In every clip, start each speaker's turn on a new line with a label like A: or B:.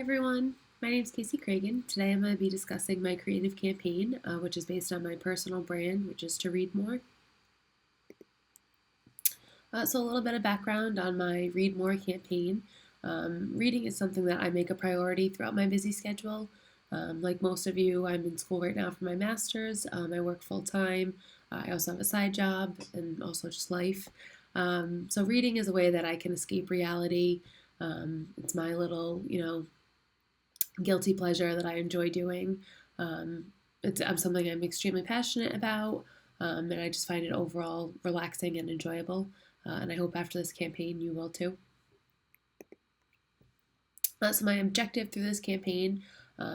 A: Hey everyone, my name is Cragan. Today I'm going to be discussing my creative campaign, which is based on my personal brand, which is to read more. So a little bit of background on my Read More campaign. Reading is something that I make a priority throughout my busy schedule. Like most of you, I'm in school right now for my master's. I work full time. I also have a side job and also just life. So reading is a way that I can escape reality. It's my little, guilty pleasure that I enjoy doing. Um, it's something I'm extremely passionate about, and I just find it overall relaxing and enjoyable. And I hope after this campaign you will too. So my objective through this campaign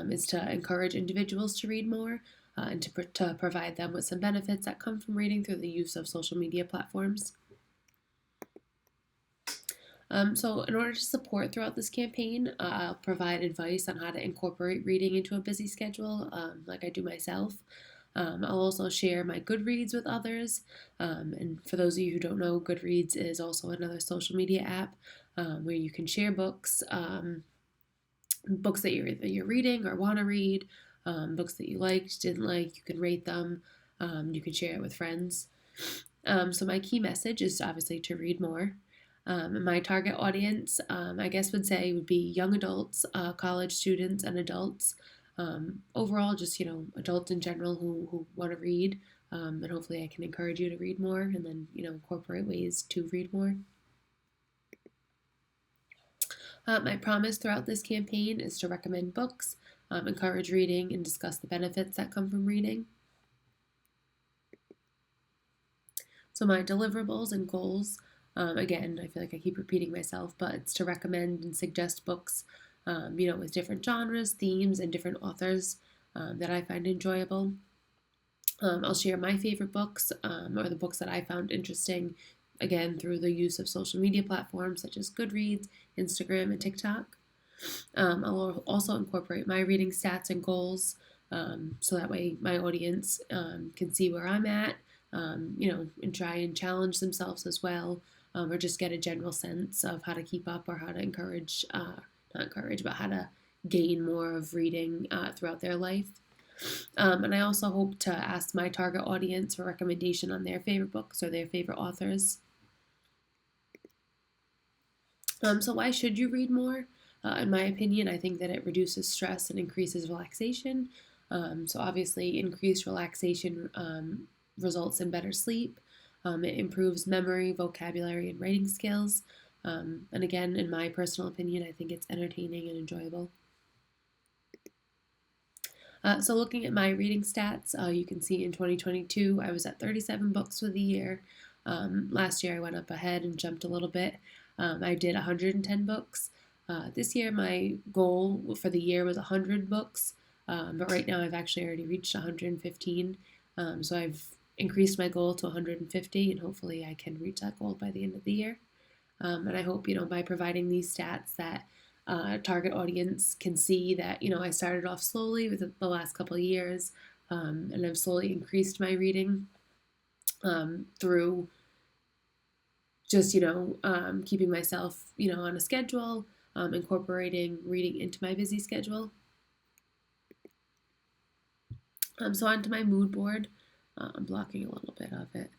A: is to encourage individuals to read more and to provide them with some benefits that come from reading through the use of social media platforms. So in order to support throughout this campaign, I'll provide advice on how to incorporate reading into a busy schedule, like I do myself. I'll also share my Goodreads with others. And for those of you who don't know, Goodreads is also another social media app where you can share books, books that you're reading or want to read, books that you liked, didn't like. You can rate them. You can share it with friends. So my key message is obviously to read more. My target audience, I guess, would be young adults, college students, and adults. Overall, just adults in general who want to read, and hopefully, I can encourage you to read more, and then incorporate ways to read more. My promise throughout this campaign is to recommend books, encourage reading, and discuss the benefits that come from reading. So my deliverables and goals. Again, I feel like I keep repeating myself, but it's to recommend and suggest books, with different genres, themes, and different authors that I find enjoyable. I'll share my favorite books or the books that I found interesting, again, through the use of social media platforms such as Goodreads, Instagram, and TikTok. I'll also incorporate my reading stats and goals so that way my audience can see where I'm at, and try and challenge themselves as well, or just get a general sense of how to keep up or how to encourage, not encourage, but how to gain more of reading throughout their life. And I also hope to ask my target audience for recommendation on their favorite books or their favorite authors. So why should you read more? In my opinion, I think that it reduces stress and increases relaxation. So obviously, increased relaxation results in better sleep. It improves memory, vocabulary, and writing skills. And again, in my personal opinion, I think it's entertaining and enjoyable. So looking at my reading stats, you can see in 2022 I was at 37 books for the year. Last year I went up ahead and jumped a little bit. I did 110 books. This year my goal for the year was 100 books, but right now I've actually already reached 115. So I've increased my goal to 150, and hopefully I can reach that goal by the end of the year. And I hope, by providing these stats that target audience can see that, I started off slowly with the last couple of years, and I've slowly increased my reading through just, keeping myself, on a schedule, incorporating reading into my busy schedule. So onto my mood board. I'm blocking a little bit of it.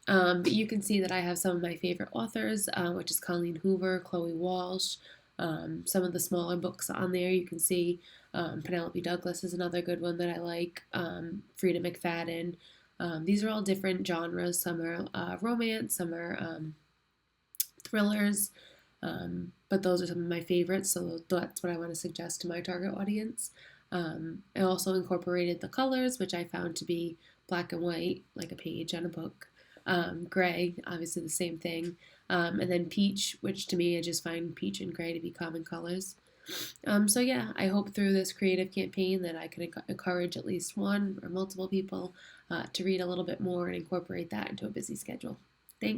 A: But you can see that I have some of my favorite authors, which is Colleen Hoover, Chloe Walsh. Some of the smaller books on there, you can see Penelope Douglas is another good one that I like. Frida McFadden. These are all different genres. Some are romance, some are thrillers. But those are some of my favorites, so that's what I want to suggest to my target audience. I also incorporated the colors, which I found to be black and white, like a page on a book. Gray, obviously the same thing. And then peach, which to me I just find peach and gray to be common colors. So yeah, I hope through this creative campaign that I can encourage at least one or multiple people to read a little bit more and incorporate that into a busy schedule. Thanks.